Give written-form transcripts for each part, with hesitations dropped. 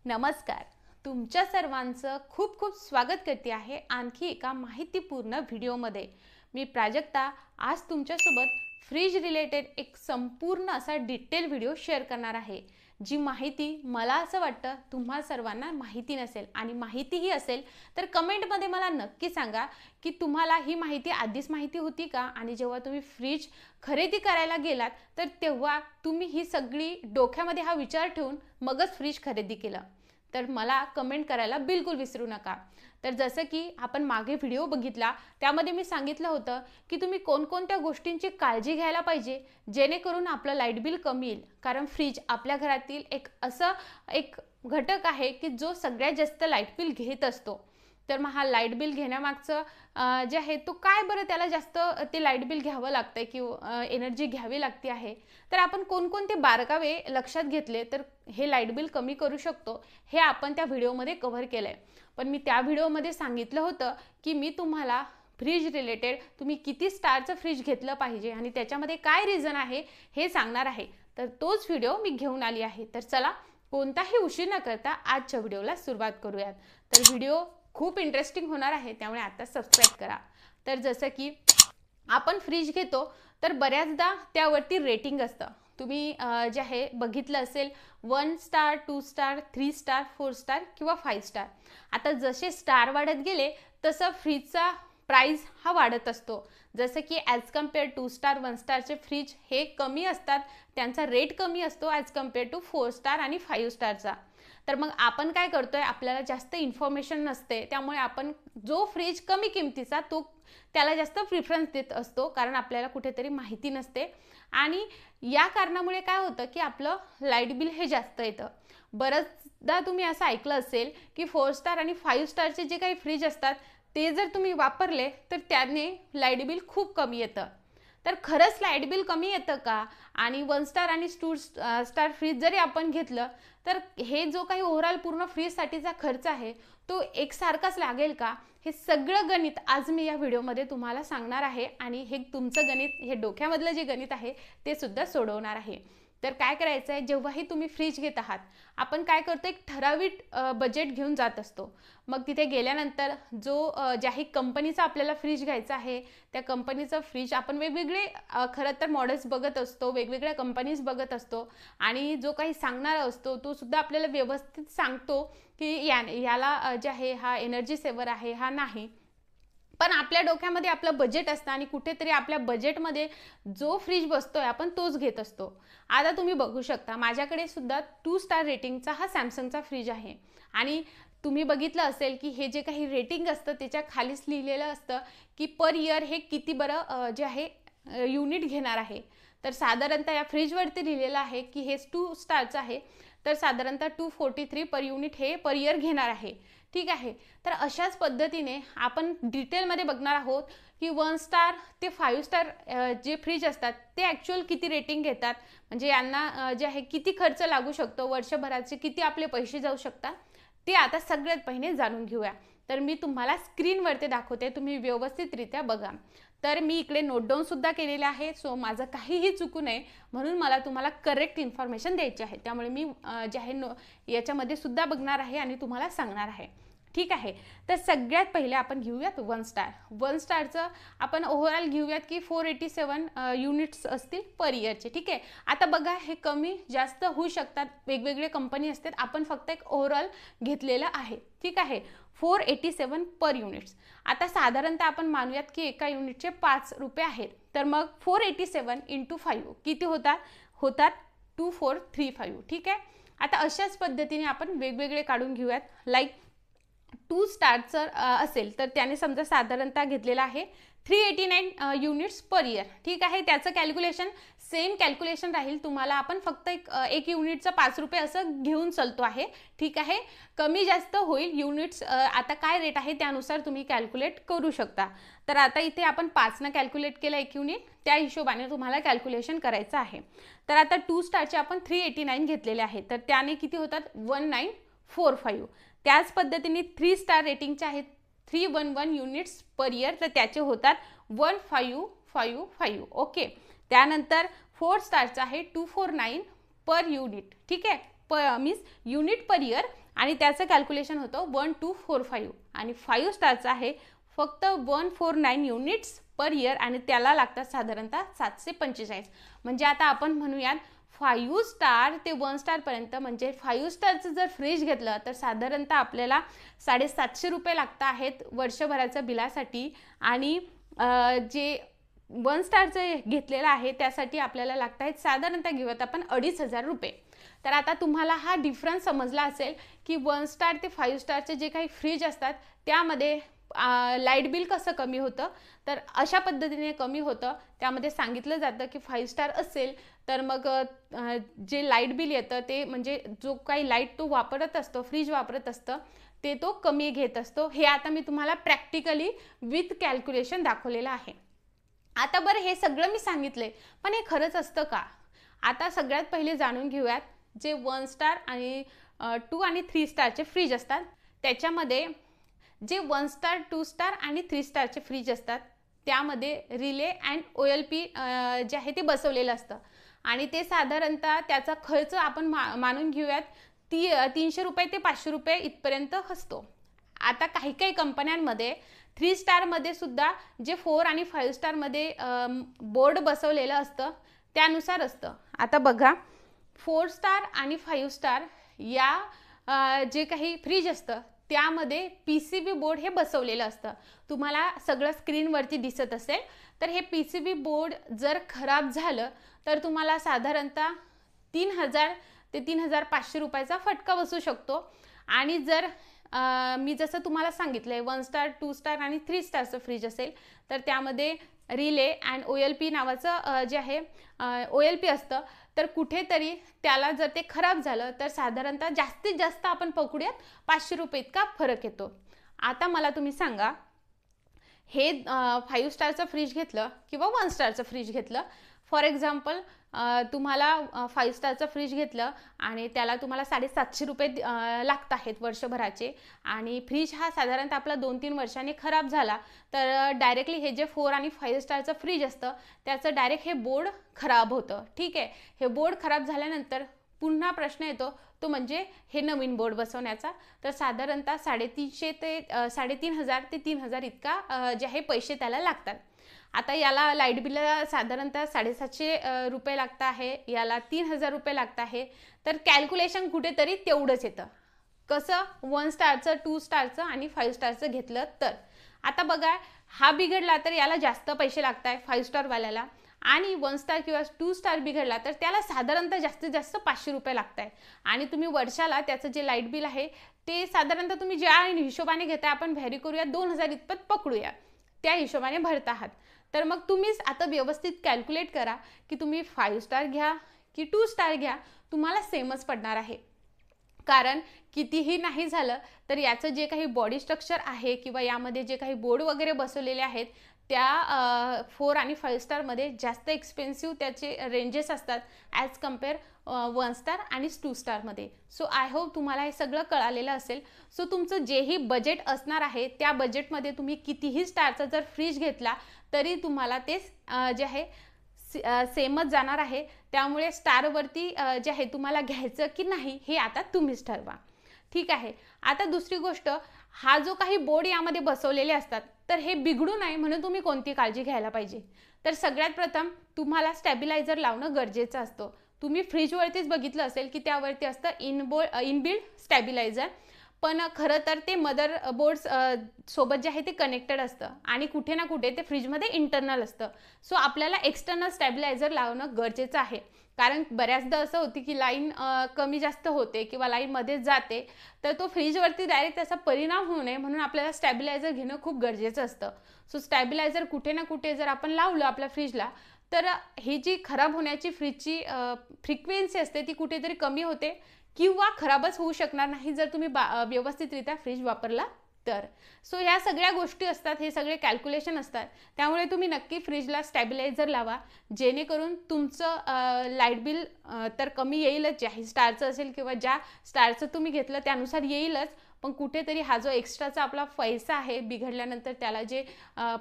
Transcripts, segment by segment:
नमस्कार. तुमच्या सर्वांचं खूप खूप स्वागत करते आहे आणखी एका माहितीपूर्ण व्हिडिओमध्ये. मी प्राजक्ता आज तुमच्यासोबत फ्रीज रिलेटेड एक संपूर्ण असा डिटेल व्हिडिओ शेअर करणार आहे. जी माहिती मला असं वाटतं तुम्हा सर्वांना माहिती नसेल आणि माहितीही असेल तर कमेंटमध्ये मला नक्की सांगा की तुम्हाला ही माहिती आधीच माहिती होती का, आणि जेव्हा तुम्ही फ्रीज खरेदी करायला गेलात तर तेव्हा तुम्ही ही सगळी डोक्यामध्ये हा विचार ठेवून मगच फ्रीज खरेदी केलं. तर मला कमेंट करायला बिलकुल विसरू नका. तर जसं की आपण मागे व्हिडिओ बघितला त्यामध्ये मी सांगितलं होतं की तुम्ही कोणकोणत्या गोष्टींची काळजी घ्यायला पाहिजे जेणेकरून आपलं लाईट बिल कमी येईल. कारण फ्रीज आपल्या घरातील एक घटक आहे की जो सगळ्यात जास्त लाईट बिल घेत असतो. तर मग हा लाईट बिल घेण्यामागचं जे आहे तो काय बरं त्याला जास्त ते लाईट बिल घ्यावं लागतंय किंवा एनर्जी घ्यावी लागते आहे. तर आपण कोणकोणते बारकावे लक्षात घेतले तर हे लाईट बिल कमी करू शकतो हे आपण त्या व्हिडिओमध्ये कव्हर केलंय. पण मी त्या व्हिडिओमध्ये सांगितलं होतं की मी तुम्हाला फ्रीज रिलेटेड तुम्ही किती स्टारचं फ्रीज घेतलं पाहिजे आणि त्याच्यामध्ये काय रिझन आहे हे सांगणार आहे. तर तोच व्हिडिओ मी घेऊन आली आहे. तर चला कोणताही उशीर न करता आजच्या व्हिडिओला सुरुवात करूयात. तर व्हिडिओ खूप इंटरेस्टिंग होणार आहे त्यामुळे आता सबस्क्राईब करा. तर जसं की आपण फ्रीज घेतो तर बऱ्याचदा त्यावरती रेटिंग असतं. तुम्ही जे आहे बघितलं असेल 1 स्टार 2 स्टार 3 स्टार 4 स्टार किंवा 5 स्टार. आता जसे स्टार वाढत गेले तसं फ्रीजचा प्राइस हा वाढत असतो. जसं की ॲज कम्पेअर 2 स्टार 1 स्टारचे फ्रीज हे कमी असतात, त्यांचा रेट कमी असतो ॲज कम्पेअर टू 4 स्टार आणि 5 स्टारचा. तर मग आपण काय करतोय, आपल्याला जास्त इन्फॉर्मेशन नसते त्यामुळे आपण जो फ्रीज कमी किमतीचा त्याला जास्त प्रिफरन्स देत असतो, कारण आपल्याला कुठेतरी माहिती नसते. आणि या कारणामुळे काय होतं की आपलं लाईट बिल हे जास्त येतं. बरंचदा तुम्ही असं ऐकलं असेल की 4 स्टार आणि 5 स्टारचे जे काही फ्रीज असतात ते जर तुम्ही वापरले तर त्याने लाईट बिल खूप कमी येतं. तर खरंच लाईट बिल कमी येतं का? आणि 1 स्टार आणि 2 स्टार फ्रीज जरी आपण घेतलं तर हे जो काही ओव्हरऑल पूर्ण फ्रीजसाठीचा खर्च आहे तो एकसारखाच लागेल का? हे सगळं गणित आज मी या व्हिडिओमध्ये तुम्हाला सांगणार आहे आणि हे तुमचं गणित, हे डोक्यामधलं जे गणित आहे ते सुद्धा सोडवणार आहे. तर काय करायचं आहे, जेव्हाही तुम्ही फ्रीज घेत आहात आपण काय करतो, एक ठराविक बजेट घेऊन जात असतो. मग तिथे गेल्यानंतर ज्याही कंपनीचा आपल्याला फ्रीज घ्यायचा आहे त्या कंपनीचं फ्रीज आपण वेगवेगळे खरं तर मॉडेल्स बघत असतो, वेगवेगळ्या कंपनीज बघत असतो आणि जो काही सांगणारा असतो तो सुद्धा आपल्याला व्यवस्थित सांगतो की याला जे आहे हा एनर्जी सेवर आहे हा नाही. पण आपल्या डोक्यामध्ये आपलं बजेट असतं आणि कुठेतरी आपल्या बजेटमध्ये जो फ्रीज बसतोय आपण तोच घेत असतो. आता तुम्ही बघू शकता माझ्याकडे सुद्धा 2 स्टार रेटिंगचा हा सॅमसंगचा फ्रीज आहे आणि तुम्ही बघितलं असेल की हे जे काही रेटिंग असतं त्याच्या खालीच लिहिलेलं असतं की पर इयर हे किती बरं जे आहे युनिट घेणार आहे. तर साधारणतः या फ्रीजवरती लिहिलेलं आहे की हे 2 स्टारचं आहे तर साधारणतः 243 पर युनिट हे पर इयर घेणार आहे. ठीक आहे. तर अशाच पद्धतीने आपण डिटेलमध्ये बघणार आहोत की 1 स्टार ते 5 स्टार जे फ्रीज असतात ते ॲक्च्युअल किती रेटिंग घेतात, म्हणजे यांना जे आहे किती खर्च लागू शकतो, वर्षभराचे किती आपले पैसे जाऊ शकतात ते आता सगळ्यात पहिले जाणून घेऊया. तर मी तुम्हाला स्क्रीनवरती दाखवते, तुम्ही व्यवस्थितरित्या बघा. तर मी इकडे नोट डाऊन सुद्धा केलेले आहे, सो माझं काहीही चुकू नये म्हणून मला तुम्हाला करेक्ट इन्फॉर्मेशन द्यायची आहे. त्यामुळे मी जे आहे याच्यामध्ये सुद्धा बघणार आहे आणि तुम्हाला सांगणार आहे. ठीक आहे. तर सगळ्यात पहिले आपण घेऊयात 1 स्टार. 1 स्टारचं आपण ओव्हरऑल घेऊयात की 487 युनिट्स असतील पर इयरचे. ठीक आहे. आता बघा हे कमी जास्त होऊ शकतात, वेगवेगळे कंपनी असतात, आपण फक्त एक ओव्हरऑल घेतलेलं आहे. ठीक आहे. 487 पर युनिट्स. आता साधारणतः आपण मानूयात की एका युनिटचे 5 रुपये आहेत, तर मग 487 × 5 किती होतात 2435. ठीक आहे. आता अशाच पद्धतीने आपण वेगवेगळे काढून घेऊयात. लाईक 2 स्टारचं असेल तर त्याने समजा साधारणतः घेतलेला आहे 389 युनिट्स पर इयर. ठीक आहे. त्याचं कॅल्क्युलेशन सेम कॅल्क्युलेशन राहील तुम्हाला, आपण फक्त एक युनिटचं 5 रुपये असं घेऊन चालतो आहे. ठीक आहे. कमी जास्त होईल युनिट्स, आता काय रेट आहे त्यानुसार तुम्ही कॅल्क्युलेट करू शकता. तर आता इथे आपण 5 कॅल्क्युलेट केलं एक युनिट, त्या हिशोबाने तुम्हाला कॅल्क्युलेशन करायचं आहे. तर आता 2 स्टारचे आपण 389 घेतलेले आहे तर त्याने किती होतात 1945. त्याच पद्धतीने 3 स्टार रेटिंगचे आहेत 311 युनिट्स पर इयर तर त्याचे होतात 1555. ओके. त्यानंतर 4 स्टारचा आहे 249 पर युनिट. ठीक आहे. मीन्स युनिट पर इयर आणि त्याचं कॅल्क्युलेशन होतं 1245 आणि 5 स्टारचं आहे फक्त 149 युनिट्स पर इयर आणि त्याला लागतात साधारणतः 745. म्हणजे आता आपण म्हणूयात 5 स्टार ते 1 स्टारपर्यंत, म्हणजे 5 स्टारचं जर फ्रीज घेतलं तर साधारणतः आपल्याला 750 रुपये लागत आहेत वर्षभराच्या बिलासाठी आणि जे 1 स्टारचं घेतलेलं आहे त्यासाठी आपल्याला लागत आहेत साधारणतः घेऊयात आपण 2500 रुपये. तर आता तुम्हाला हा डिफरन्स समजला असेल की 1 स्टार ते 5 स्टारचे जे काही फ्रीज असतात त्यामध्ये लाईट बिल कसं कमी होतं. तर अशा पद्धतीने कमी होतं. त्यामध्ये सांगितलं जातं की 5 स्टार असेल तर मग जे लाईट बिल येतं ते म्हणजे जो काही लाईट तो वापरत असतो, फ्रीज वापरत असतं, ते तो कमी घेत असतो. हे आता मी तुम्हाला प्रॅक्टिकली विथ कॅल्क्युलेशन दाखवलेलं आहे. आता बरं हे सगळं मी सांगितलंय पण हे खरंच असतं का? आता सगळ्यात पहिले जाणून घेऊयात जे 1 स्टार आणि 2 आणि 3 स्टारचे फ्रीज असतात त्याच्यामध्ये जे 1 स्टार 2 स्टार आणि 3 स्टारचे फ्रीज असतात त्यामध्ये रिले अँड OLP जे आहे ते बसवलेलं असतं आणि ते साधारणतः त्याचा खर्च आपण मानून घेऊयात 300 रुपये ते 500 रुपये इथपर्यंत असतो. आता काही काही कंपन्यांमध्ये 3 स्टारमध्ये सुद्धा जे 4 आणि 5 स्टारमध्ये बोर्ड बसवलेलं असतं त्यानुसार असतं. आता बघा 4 स्टार आणि 5 स्टार या जे काही फ्रीज असतं त्यामध्ये PCB बोर्ड हे बसवलेलं असतं. तुम्हाला सगळं स्क्रीनवरती दिसत असेल. तर हे PCB बोर्ड जर खराब झालं तर तुम्हाला साधारणतः 3000 ते 3500 रुपयाचा फटका बसू शकतो. आणि जर मी जसं तुम्हाला सांगितलंय 1 स्टार 2 स्टार आणि 3 स्टारचं फ्रीज असेल तर त्यामध्ये रिले अँड OLP नावाचं जे आहे OLP असतं. तर कुठेतरी त्याला जर ते खराब झालं तर साधारणतः जास्तीत जास्त आपण पकडूयात 500 रुपये इतका फरक येतो. आता मला तुम्ही सांगा हे 5 स्टारचं फ्रीज घेतलं किंवा 1 स्टारचं फ्रीज घेतलं, फॉर एक्झाम्पल तुम्हाला 5 स्टारचं फ्रीज घेतलं आणि त्याला तुम्हाला 750 रुपये लागत आहेत वर्षभराचे आणि फ्रीज हा साधारणतः आपला 2-3 वर्षांनी खराब झाला तर डायरेक्टली हे जे 4 आणि 5 स्टारचं फ्रीज असतं त्याचं डायरेक्ट हे बोर्ड खराब होतं. ठीक आहे. हे बोर्ड खराब झाल्यानंतर पुन्हा प्रश्न येतो तो म्हणजे हे नवीन बोर्ड बसवण्याचा. तर साधारणतः 3500 ते 3000 इतका जे आहे पैसे त्याला लागतात. आता याला लाईट बिलला साधारणतः 750 रुपये लागत आहे, याला 3000 रुपये लागत आहे. तर कॅल्क्युलेशन कुठेतरी तेवढंच येतं. कसं 1 स्टारचं 2 स्टारचं आणि 5 स्टारचं घेतलं तर. आता बघा हा बिघडला तर याला जास्त पैसे लागत आहे 5 स्टारवाल्याला आणि 1 स्टार किंवा 2 स्टार बिघडला तर त्याला साधारणतः जास्तीत जास्त 500 रुपये लागत आहे. आणि तुम्ही वर्षाला त्याचं जे लाईट बिल आहे ते साधारणतः तुम्ही ज्या हिशोबाने घेताय आपण व्हॅरी करूया 2000 इतपत पकडूया त्या हिशोबाने भरत आहात. तर मग तुम्हीच आता व्यवस्थित कॅल्क्युलेट करा की तुम्ही 5 स्टार घ्या की 2 स्टार घ्या, तुम्हाला सेमच पडणार आहे. कारण कितीही नाही झालं तर याचं जे काही बॉडी स्ट्रक्चर आहे किंवा यामध्ये जे काही बोर्ड वगैरे बसवलेले आहेत त्या 4 आणि 5 स्टारमध्ये जास्त एक्सपेन्सिव्ह त्याचे रेंजेस असतात ॲज कम्पेअर 1 स्टार आणि 2 स्टारमध्ये. सो आय होप तुम्हाला हे सगळं कळालेलं असेल. सो तुमचं जेही बजेट असणार आहे त्या बजेटमध्ये तुम्ही कितीही स्टारचा जर फ्रीज घेतला तरी तुम्हाला ते जे आहे सेमच जाणार आहे. त्यामुळे स्टारवरती जे आहे तुम्हाला घ्यायचं की नाही हे आता तुम्हीच ठरवा. ठीक आहे. आता दुसरी गोष्ट, हा जो काही बोर्ड यामध्ये बसवलेले असतात तर हे बिघडू नये म्हणून तुम्ही कोणती काळजी घ्यायला पाहिजे. तर सगळ्यात प्रथम तुम्हाला स्टॅबिलायझर लावणं गरजेचं असतं. तुम्ही फ्रीजवरतीच बघितलं असेल की त्यावरती असतं इनबिल्ट स्टॅबिलायझर, पण खरं तर ते मदरबोर्ड सोबत जे आहे ते कनेक्टेड असतं आणि कुठे ना कुठे ते फ्रीजमध्ये इंटरनल असतं. सो आपल्याला एक्सटर्नल स्टॅबिलायझर लावणं गरजेचं आहे. कारण बऱ्याचदा असं होते की लाईन कमी जास्त होते किंवा लाईन मध्येच जाते तर तो फ्रीजवरती डायरेक्ट त्याचा परिणाम होऊ नये म्हणून आपल्याला स्टॅबिलायझर घेणं खूप गरजेचं असतं. सो स्टॅबिलायझर कुठे ना कुठे जर आपण लावलं आपल्या फ्रीजला तर ही जी खराब होण्याची फ्रीजची फ्रिक्वेन्सी असते ती कुठेतरी कमी होते किंवा खराबच होऊ शकणार नाही जर तुम्ही व्यवस्थितरित्या फ्रीज वापरला तर. सो ह्या सगळ्या गोष्टी असतात, हे सगळे कॅल्क्युलेशन असतात. त्यामुळे तुम्ही नक्की फ्रीजला स्टॅबिलायझर लावा जेणेकरून तुमचं लाईट बिल तर कमी येईलच, ज्याही स्टारचं असेल किंवा ज्या स्टारचं तुम्ही घेतलं त्यानुसार येईलच, पण कुठेतरी हा जो एक्स्ट्राचा आपला पैसा आहे बिघडल्यानंतर त्याला जे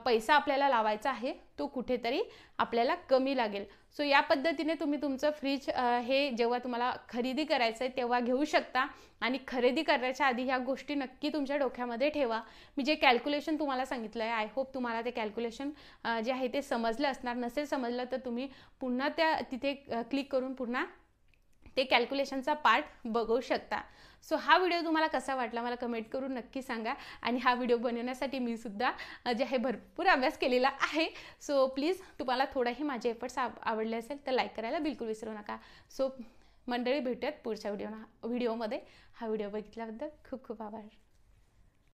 पैसा आपल्याला लावायचा आहे तो कुठेतरी आपल्याला कमी लागेल. सो या पद्धतीने तुम्ही तुमचं फ्रीज हे जेव्हा तुम्हाला खरेदी करायचं आहे तेव्हा घेऊ शकता. आणि खरेदी करण्याच्या आधी ह्या गोष्टी नक्की तुमच्या डोक्यामध्ये ठेवा. मी जे कॅल्क्युलेशन तुम्हाला सांगितलं आहे, आय होप तुम्हाला ते कॅल्क्युलेशन जे आहे ते समजलं असणार. नसेल समजलं तर तुम्ही पुन्हा तिथे क्लिक करून पुन्हा ते कॅल्क्युलेशनचा पार्ट बघू शकता. सो हा व्हिडिओ तुम्हाला कसा वाटला मला कमेंट करून नक्की सांगा. आणि हा व्हिडिओ बनवण्यासाठी मी सुद्धा जे आहे भरपूर अभ्यास केलेला आहे. सो प्लीज तुम्हाला थोडाही माझे एफर्ट्स आवडले असेल तर लाईक करायला बिलकुल विसरू नका. सो मंडळी, भेटूयात पुढच्या व्हिडिओमध्ये. हा व्हिडिओ बघितल्याबद्दल खूप खूप आभार.